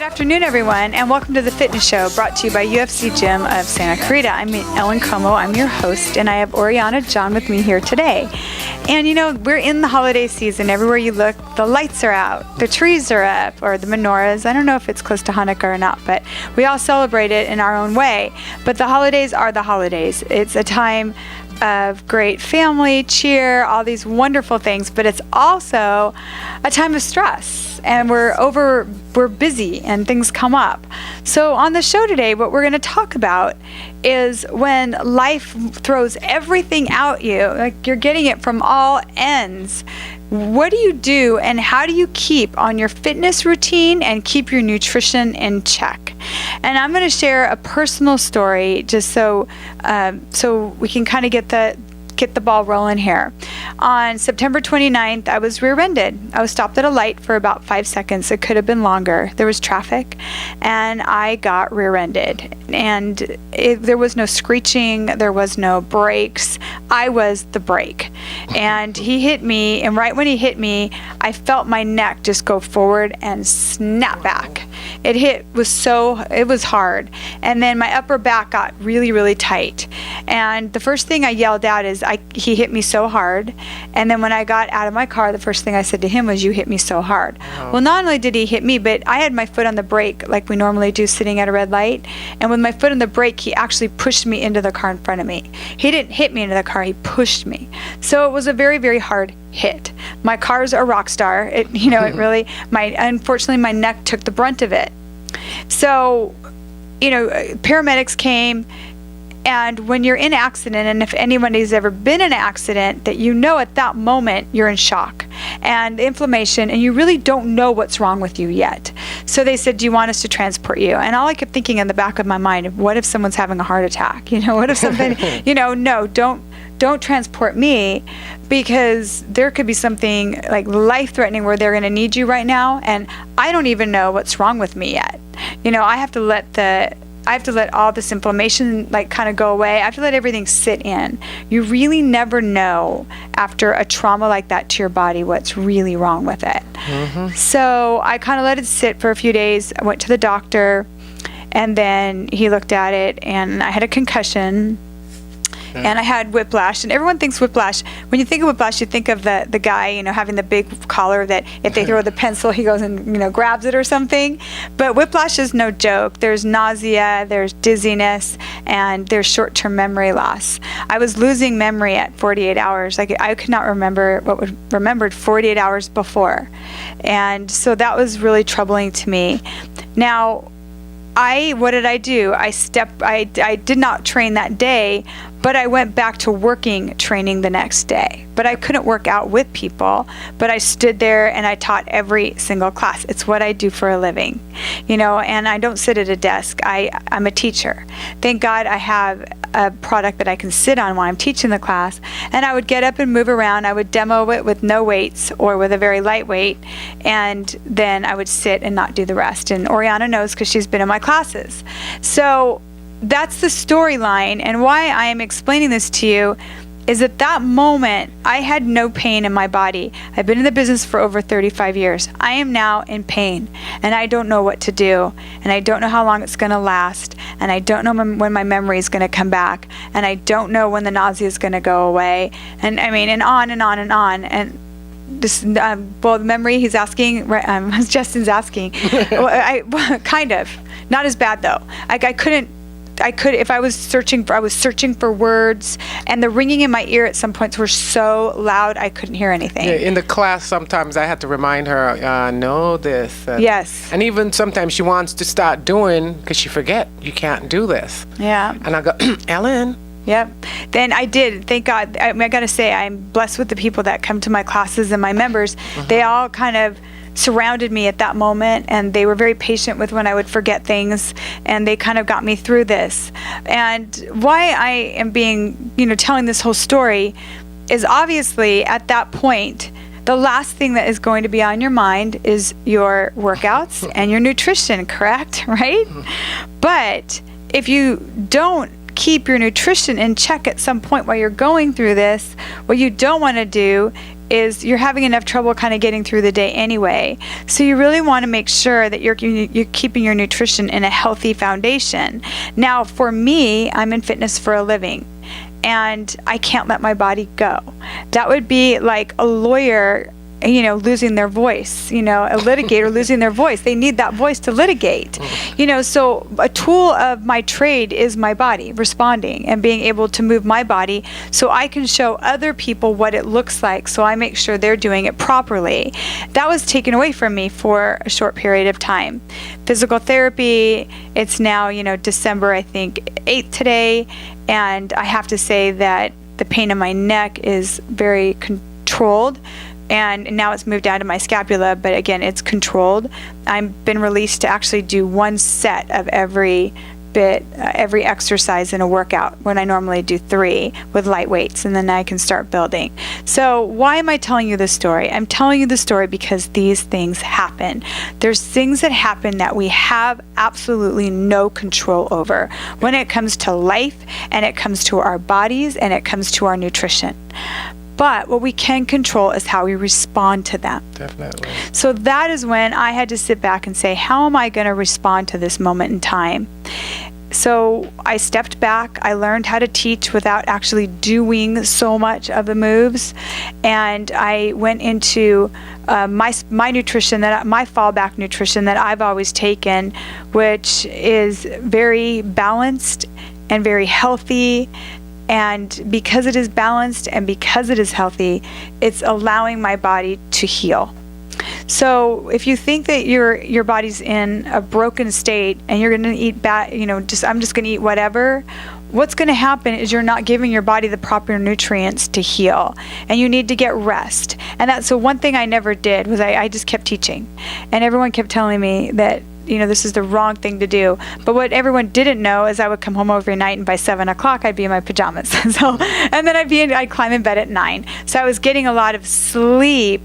afternoon, everyone, and welcome to the Fitness Show, brought to you by UFC Gym of Santa Clarita. I'm Ellen Como, I'm your host, and I have Orianna John with me here today. And you know, we're in the holiday season. Everywhere you look, the lights are out, the trees are up, or the menorahs. I don't know if it's close to Hanukkah or not, but we all celebrate it in our own way. But the holidays are the holidays. It's a time of great family, cheer, all these wonderful things, but it's also a time of stress, and we're busy and things come up. So on the show today, what we're going to talk about is when life throws everything at you, like you're getting it from all ends. What do you do, and how do you keep on your fitness routine and keep your nutrition in check? And I'm going to share a personal story just so we can kind of get the ball rolling here. On September 29th, I was rear-ended. I was stopped at a light for about 5 seconds. It could have been longer. There was traffic, and I got rear-ended. And there was no screeching. There was no brakes. I was the brake. And he hit me, and right when he hit me, I felt my neck just go forward and snap back. It was hard. And then my upper back got really, really tight. And the first thing I yelled out is, he hit me so hard. And then when I got out of my car, the first thing I said to him was, you hit me so hard. Oh. Well, not only did he hit me, but I had my foot on the brake like we normally do sitting at a red light. And with my foot on the brake, he actually pushed me into the car in front of me. He didn't hit me into the car, he pushed me. So it was a very, very hard hit. My car's a rock star. Unfortunately, my neck took the brunt of it. So, paramedics came. And when you're in an accident, and if anybody's ever been in an accident, that at that moment you're in shock and inflammation, and you really don't know what's wrong with you yet. So they said, do you want us to transport you? And all I kept thinking in the back of my mind, what if someone's having a heart attack? What if something, no, don't transport me, because there could be something like life-threatening where they're going to need you right now, and I don't even know what's wrong with me yet. I have to let all this inflammation kind of go away. I have to let everything sit in. You really never know after a trauma like that to your body what's really wrong with it. Mm-hmm. So I kind of let it sit for a few days. I went to the doctor, and then he looked at it, and I had a concussion. And I had whiplash, and everyone thinks whiplash. When you think of whiplash, you think of the guy, having the big collar that if they throw the pencil, he goes and, grabs it or something. But whiplash is no joke. There's nausea, there's dizziness, and there's short-term memory loss. I was losing memory at 48 hours. I could not remember what was remembered 48 hours before. And so that was really troubling to me. Now, what did I do? I did not train that day, but I went back to training the next day. But I couldn't work out with people, but I stood there and I taught every single class. It's what I do for a living, and I don't sit at a desk. I'm a teacher. Thank God I have a product that I can sit on while I'm teaching the class, and I would get up and move around. I would demo it with no weights or with a very light weight, and then I would sit and not do the rest. And Orianna knows because she's been in my classes. So that's the storyline, and why I am explaining this to you is at that moment, I had no pain in my body. I've been in the business for over 35 years. I am now in pain, and I don't know what to do, and I don't know how long it's going to last, and I don't know when my memory is going to come back, and I don't know when the nausea is going to go away, and and on and on and on. And this, the memory he's asking, Justin's asking, kind of, not as bad though. I could, if I was searching for words, and the ringing in my ear at some points were so loud I couldn't hear anything. Yeah, in the class, sometimes I had to remind her, know this. Yes. And even sometimes she wants to start doing, because she forget, you can't do this. Yeah. And I go, Ellen. Yep. Then I did. Thank God. I got to say, I'm blessed with the people that come to my classes and my members. Mm-hmm. They all kind of surrounded me at that moment, and they were very patient with when I would forget things, and they kind of got me through this. And why I am telling this whole story is obviously at that point, the last thing that is going to be on your mind is your workouts and your nutrition, correct? Right? But if you don't keep your nutrition in check at some point while you're going through this, what you don't want to do is you're having enough trouble kind of getting through the day anyway. So you really want to make sure that you're keeping your nutrition in a healthy foundation. Now, for me, I'm in fitness for a living, and I can't let my body go. That would be like a lawyer, losing their voice, a litigator losing their voice. They need that voice to litigate. So a tool of my trade is my body responding and being able to move my body so I can show other people what it looks like, so I make sure they're doing it properly. That was taken away from me for a short period of time. Physical therapy, it's now, December, I think, 8th today, and I have to say that the pain in my neck is very controlled. And now it's moved down to my scapula, but again, it's controlled. I've been released to actually do one set of every exercise in a workout, when I normally do 3 with light weights, and then I can start building. So why am I telling you this story? I'm telling you the story because these things happen. There's things that happen that we have absolutely no control over when it comes to life, and it comes to our bodies, and it comes to our nutrition. But what we can control is how we respond to them. Definitely. So that is when I had to sit back and say, how am I going to respond to this moment in time? So I stepped back. I learned how to teach without actually doing so much of the moves. And I went into my nutrition, my fallback nutrition that I've always taken, which is very balanced and very healthy. And because it is balanced and because it is healthy, it's allowing my body to heal. So if you think that your body's in a broken state and you're going to eat bad, I'm just going to eat whatever, what's going to happen is you're not giving your body the proper nutrients to heal, and you need to get rest. And that's so one thing I never did was I just kept teaching, and everyone kept telling me that this is the wrong thing to do. But what everyone didn't know is I would come home every night, and by 7 o'clock I'd be in my pajamas. And then I'd climb in bed at 9. So I was getting a lot of sleep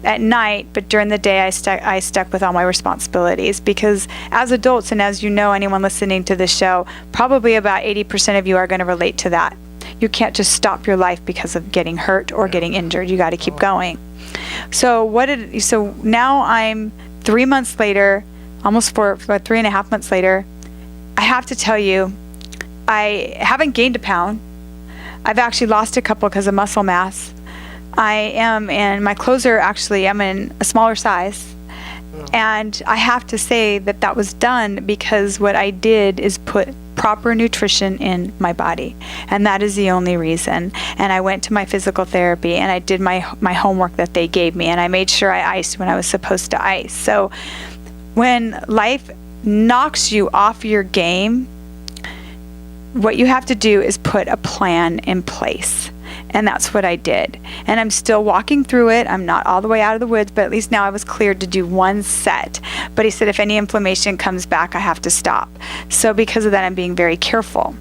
at night, but during the day I stuck with all my responsibilities, because as adults, and as anyone listening to this show, probably about 80% of you are going to relate to that. You can't just stop your life because of getting hurt or getting injured. You got to keep going. So now I'm 3 months later, almost 3.5 months later. I have to tell you, I haven't gained a pound. I've actually lost a couple because of muscle mass. I'm in a smaller size. And I have to say that was done because what I did is put proper nutrition in my body. And that is the only reason. And I went to my physical therapy, and I did my homework that they gave me, and I made sure I iced when I was supposed to ice. So when life knocks you off your game, what you have to do is put a plan in place. And that's what I did. And I'm still walking through it. I'm not all the way out of the woods, but at least now I was cleared to do one set. But he said if any inflammation comes back, I have to stop. So because of that, I'm being very careful.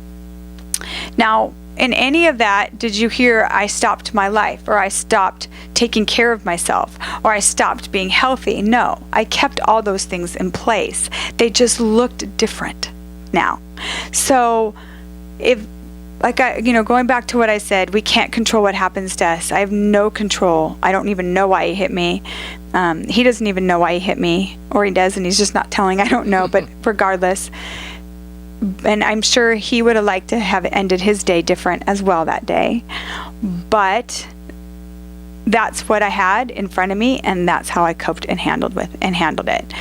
Now, in any of that, did you hear I stopped my life, or I stopped taking care of myself, or I stopped being healthy? No, I kept all those things in place. They just looked different now. So going back to what I said, we can't control what happens to us. I have no control. I don't even know why he hit me. He doesn't even know why he hit me, or he does, and he's just not telling. I don't know, but regardless. And I'm sure he would have liked to have ended his day different as well that day. But that's what I had in front of me, and that's how I coped and handled it.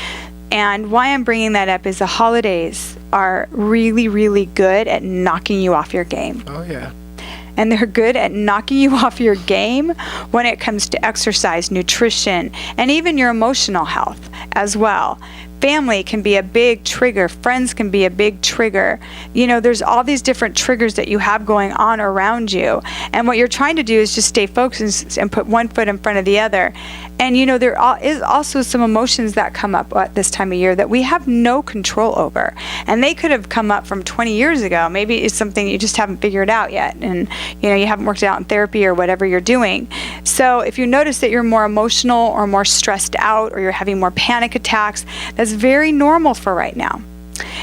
And why I'm bringing that up is the holidays are really, really good at knocking you off your game. Oh, yeah. And they're good at knocking you off your game when it comes to exercise, nutrition, and even your emotional health as well. Family can be a big trigger. Friends can be a big trigger. There's all these different triggers that you have going on around you. And what you're trying to do is just stay focused and put one foot in front of the other. And there is also some emotions that come up at this time of year that we have no control over. And they could have come up from 20 years ago. Maybe it's something you just haven't figured out yet. And, you haven't worked it out in therapy or whatever you're doing. So if you notice that you're more emotional or more stressed out, or you're having more panic attacks, that's very normal for right now.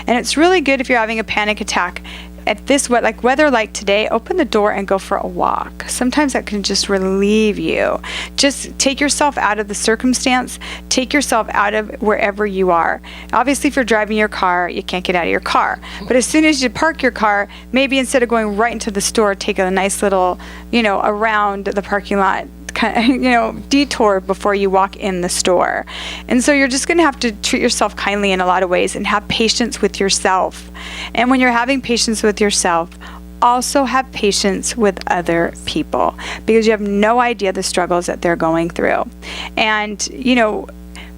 And it's really good if you're having a panic attack at this weather like today, open the door and go for a walk. Sometimes that can just relieve you. Just take yourself out of the circumstance. Take yourself out of wherever you are. Obviously, if you're driving your car, you can't get out of your car. But as soon as you park your car, maybe instead of going right into the store, take a nice little, around the parking lot, detour before you walk in the store. And so you're just going to have to treat yourself kindly in a lot of ways and have patience with yourself. And when you're having patience with yourself, also have patience with other people, because you have no idea the struggles that they're going through. And,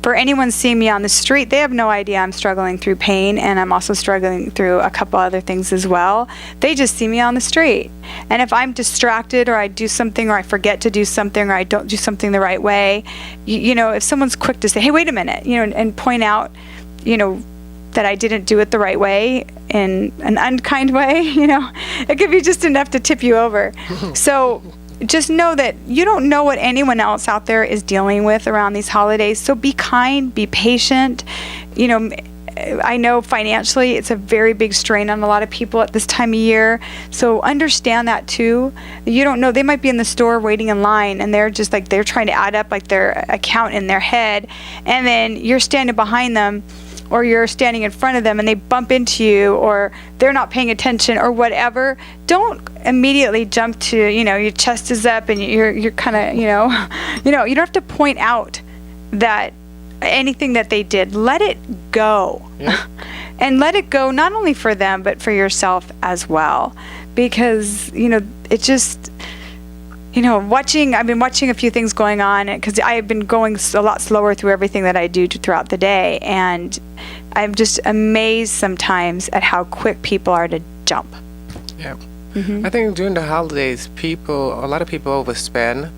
for anyone seeing me on the street, they have no idea I'm struggling through pain, and I'm also struggling through a couple other things as well. They just see me on the street. And if I'm distracted, or I do something, or I forget to do something, or I don't do something the right way, if someone's quick to say, hey, wait a minute, and point out, that I didn't do it the right way, in an unkind way, it could be just enough to tip you over. So just know that you don't know what anyone else out there is dealing with around these holidays. So be kind, be patient. I know financially it's a very big strain on a lot of people at this time of year. So understand that too. You don't know, they might be in the store waiting in line, and they're just they're trying to add up their account in their head. And then you're standing behind them, or you're standing in front of them and they bump into you, or they're not paying attention or whatever. Don't immediately jump to, your chest is up and you're kind of, you don't have to point out that anything that they did. Let it go. Yeah. And let it go not only for them, but for yourself as well. Because, it just, I've been watching a few things going on, because I've been going a lot slower through everything that I do throughout the day. And I'm just amazed sometimes at how quick people are to jump. Yeah. I think during the holidays, a lot of people overspend,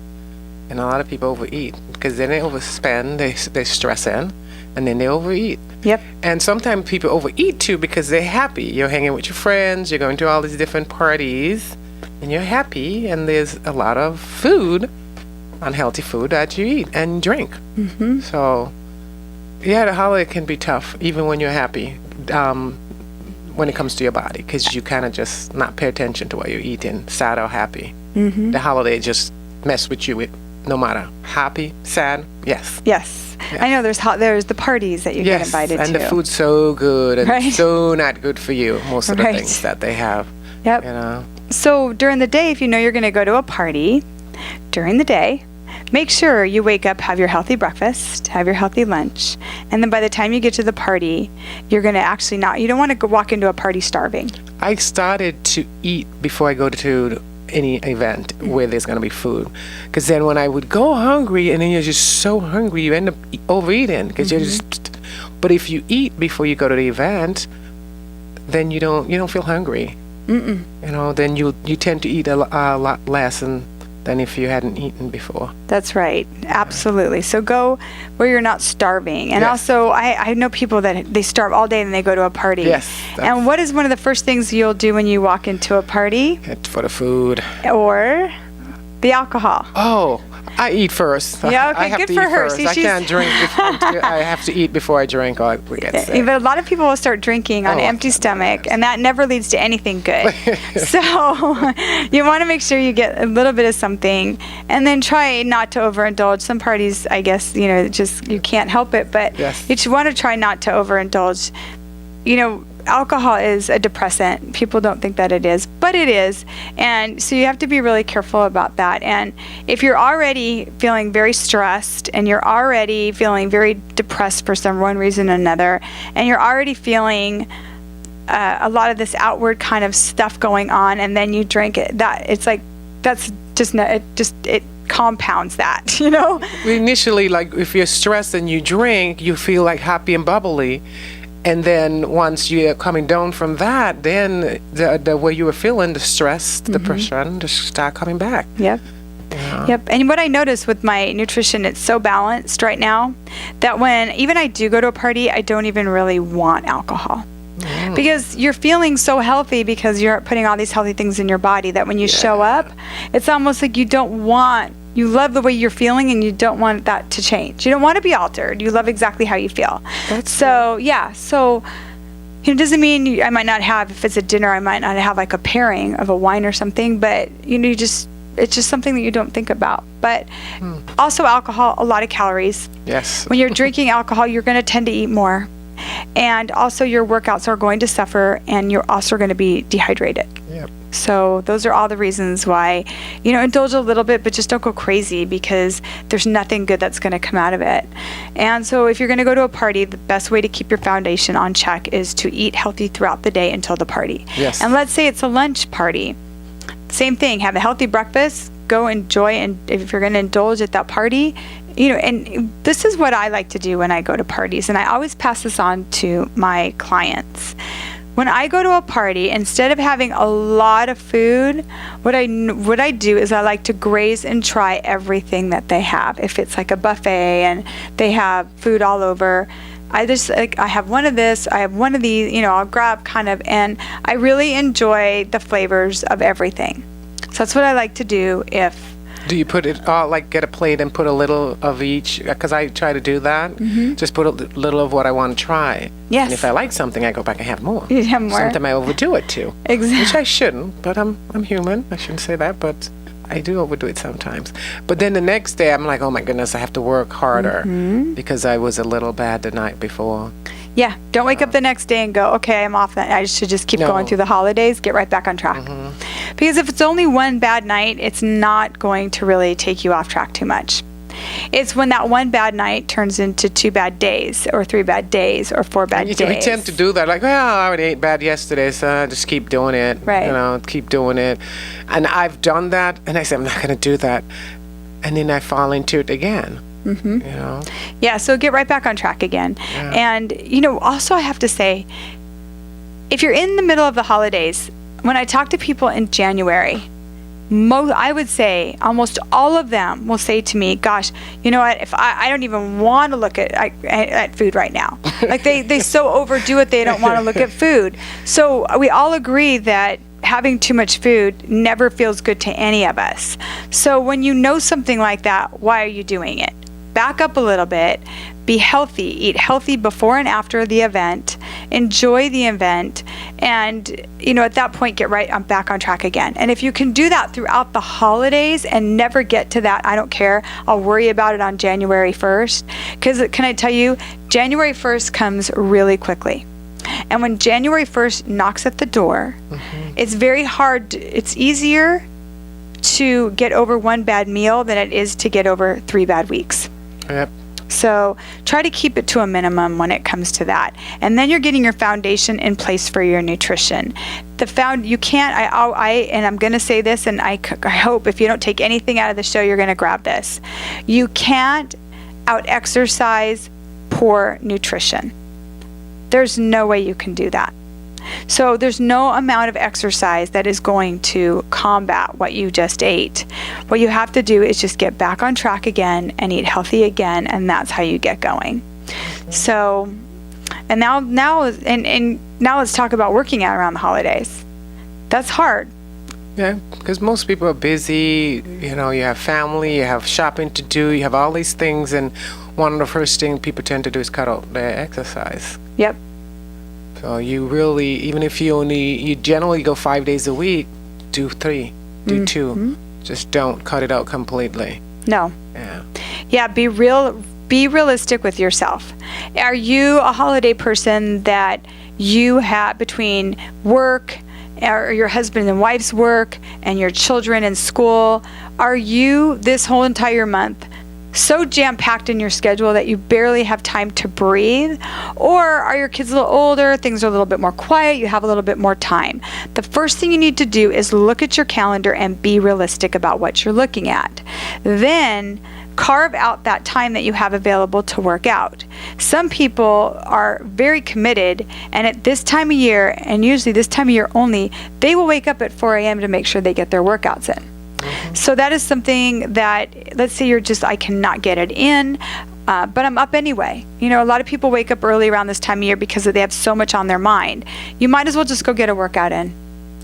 and a lot of people overeat, because then they overspend, they stress in, and then they overeat. Yep. And sometimes people overeat too because they're happy. You're hanging with your friends, you're going to all these different parties, and you're happy, and there's a lot of food, unhealthy food that you eat and drink. So, yeah, the holiday can be tough, even when you're happy, when it comes to your body, because you kind of just not pay attention to what you're eating, sad or happy. The holiday just mess with you no matter happy, sad. Yes. I know there's the parties that you get invited to. And the food's so good and Right. so not good for you, most of the Right. things that they have. Yep. So during the day, if you know you're going to go to a party during the day, make sure you wake up, have your healthy breakfast, have your healthy lunch, and then by the time you get to the party, you're going to actually you don't want to go walk into a party starving. I started to eat before I go to any event where there's going to be food, because then when I would go hungry, and then you're just so hungry, you end up overeating, because you're just. But if you eat before you go to the event, then you don't feel hungry. Then you tend to eat a lot less than if you hadn't eaten before. That's right. Absolutely. So go where you're not starving. And also, I know people that they starve all day and they go to a party. Yes. And what is one of the first things you'll do when you walk into a party? For the food. Or the alcohol? Oh, I eat first. Yeah, okay, I have good to for eat her. first. See, I can't drink before. I have to eat before I drink, or I get sick. But a lot of people will start drinking on an empty stomach, and that never leads to anything good. So you want to make sure you get a little bit of something, and then try not to overindulge. Some parties, I guess, just you can't help it, but Yes. you should want to try not to overindulge. Alcohol is a depressant. People don't think that it is, but it is. And so you have to be really careful about that. And if you're already feeling very stressed, and you're already feeling very depressed for one reason or another, and you're already feeling a lot of this outward kind of stuff going on, and then you drink it, that's just not, it compounds that, Initially, if you're stressed and you drink, you feel happy and bubbly. And then once you're coming down from that, then the way you were feeling, the stress, the depression, just start coming back. Yep. Yep. And what I notice with my nutrition, it's so balanced right now that when even I do go to a party, I don't even really want alcohol. Because you're feeling so healthy, because you're putting all these healthy things in your body, that when you show up, it's almost like you love the way you're feeling, and you don't want that to change. You don't want to be altered. You love exactly how you feel. So It doesn't mean I might not have, if it's a dinner, I might not have like a pairing of a wine or something, but it's just something that you don't think about. But also alcohol, a lot of calories. Yes. When you're drinking alcohol, you're going to tend to eat more. And also your workouts are going to suffer, and you're also going to be dehydrated. Yep. So those are all the reasons why, indulge a little bit, but just don't go crazy, because there's nothing good that's going to come out of it. And so if you're going to go to a party, the best way to keep your foundation on check is to eat healthy throughout the day until the party. Yes. And let's say it's a lunch party. Same thing, have a healthy breakfast, go enjoy, and if you're going to indulge at that party, and this is what I like to do when I go to parties, and I always pass this on to my clients. When I go to a party, instead of having a lot of food, what I do is I like to graze and try everything that they have. If it's like a buffet and they have food all over, I have one of this, I have one of these, I'll grab and I really enjoy the flavors of everything. So that's what I like to do. Do you put it all, like get a plate and put a little of each? Because I try to do that. Mm-hmm. Just put a little of what I want to try. Yes. And if I like something, I go back and have more. You have more. Sometimes I overdo it too. Exactly. Which I shouldn't, but I'm human. I shouldn't say that, but I do overdo it sometimes. But then the next day, I'm like, oh my goodness, I have to work harder because I was a little bad the night before. Yeah, don't wake up the next day and go, okay, I'm off that. I should just keep going through the holidays, get right back on track. Because if it's only one bad night, it's not going to really take you off track too much. It's when that one bad night turns into 2 bad days, or 3 bad days, or 4 bad days. We tend to do that. Like, well, I already ate bad yesterday, so I just keep doing it. Right. Keep doing it. And I've done that, and I say, I'm not going to do that. And then I fall into it again. Yeah, so get right back on track again. Yeah. And also I have to say, if you're in the middle of the holidays, when I talk to people in January, I would say almost all of them will say to me, gosh, you know what, if I don't even want to look at food right now. Like they so overdo it, they don't want to look at food. So we all agree that having too much food never feels good to any of us. So when you know something like that, why are you doing it? Back up a little bit, be healthy, eat healthy before and after the event, enjoy the event, and at that point get back on track again. And if you can do that throughout the holidays and never get to that, I don't care, I'll worry about it on January 1st, because can I tell you, January 1st comes really quickly. And when January 1st knocks at the door, it's very hard, it's easier to get over one bad meal than it is to get over 3 bad weeks. Yep. So try to keep it to a minimum when it comes to that. And then you're getting your foundation in place for your nutrition. You can't, and I'm going to say this, and I hope if you don't take anything out of the show, you're going to grab this. You can't out-exercise poor nutrition. There's no way you can do that. So there's no amount of exercise that is going to combat what you just ate. What you have to do is just get back on track again and eat healthy again, and that's how you get going. So, and now let's talk about working out around the holidays. That's hard. Yeah, because most people are busy. You have family, you have shopping to do, you have all these things, and one of the first things people tend to do is cut out their exercise. Yep. So you really, even if you generally go 5 days a week, do 3, do 2. Just don't cut it out completely. No. Yeah. Yeah, be realistic with yourself. Are you a holiday person that you have between work, or your husband and wife's work, and your children in school? Are you this whole entire month so jam-packed in your schedule that you barely have time to breathe? Or are your kids a little older, things are a little bit more quiet, you have a little bit more time? The first thing you need to do is look at your calendar and be realistic about what you're looking at. Then carve out that time that you have available to work out. Some people are very committed, and at this time of year, and usually this time of year only, they will wake up at 4 a.m. to make sure they get their workouts in. So that is something that, let's say I cannot get it in, but I'm up anyway. A lot of people wake up early around this time of year because they have so much on their mind. You might as well just go get a workout in.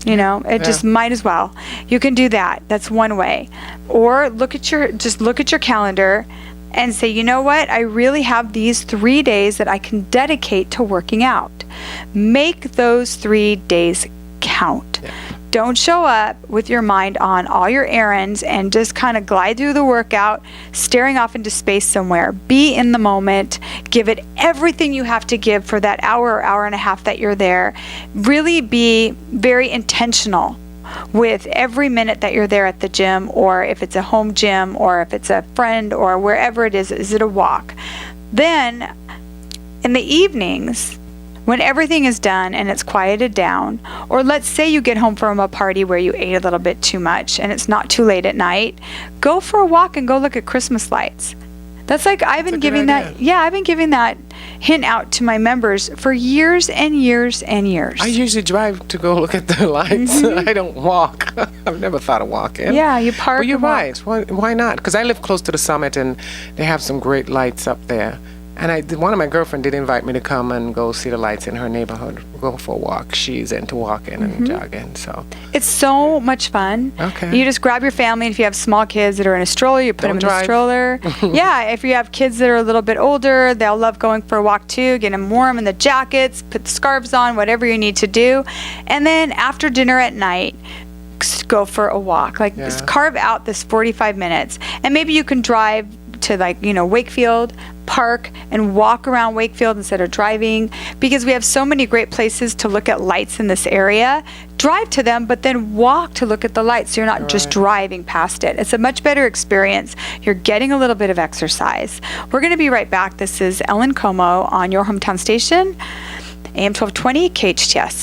Just might as well. You can do that. That's one way. Or look at your calendar and say, you know what? I really have these 3 days that I can dedicate to working out. make those 3 days count. Yeah. Don't show up with your mind on all your errands and just kind of glide through the workout, staring off into space somewhere. Be in the moment. Give it everything you have to give for that hour or hour and a half that you're there. Really be very intentional with every minute that you're there at the gym, or if it's a home gym, or if it's a friend, or wherever it is it a walk? Then, in the evenings, when everything is done and it's quieted down, or let's say you get home from a party where you ate a little bit too much and it's not too late at night, go for a walk and go look at Christmas lights. That's like, I've been giving that hint out to my members for years and years and years. I usually drive to go look at the lights. I don't walk. I've never thought of walking. Yeah, you park. Well, you're and walk. right. Why not? Because I live close to the summit, and they have some great lights up there. And one of my girlfriends did invite me to come and go see the lights in her neighborhood, go for a walk. She's into walking and jogging, so. It's so much fun. Okay. You just grab your family, and if you have small kids that are in a stroller, you put them in the stroller. Yeah, if you have kids that are a little bit older, they'll love going for a walk too. Get them warm in the jackets, put the scarves on, whatever you need to do. And then after dinner at night, go for a walk. Just carve out this 45 minutes. And maybe you can drive to Wakefield, park, and walk around Wakefield instead of driving, because we have so many great places to look at lights in this area. Drive to them, but then walk to look at the lights, so you're not just driving past it. It's a much better experience. You're getting a little bit of exercise. We're going to be right back. This is Ellen Como on your hometown station, AM 1220 KHTS.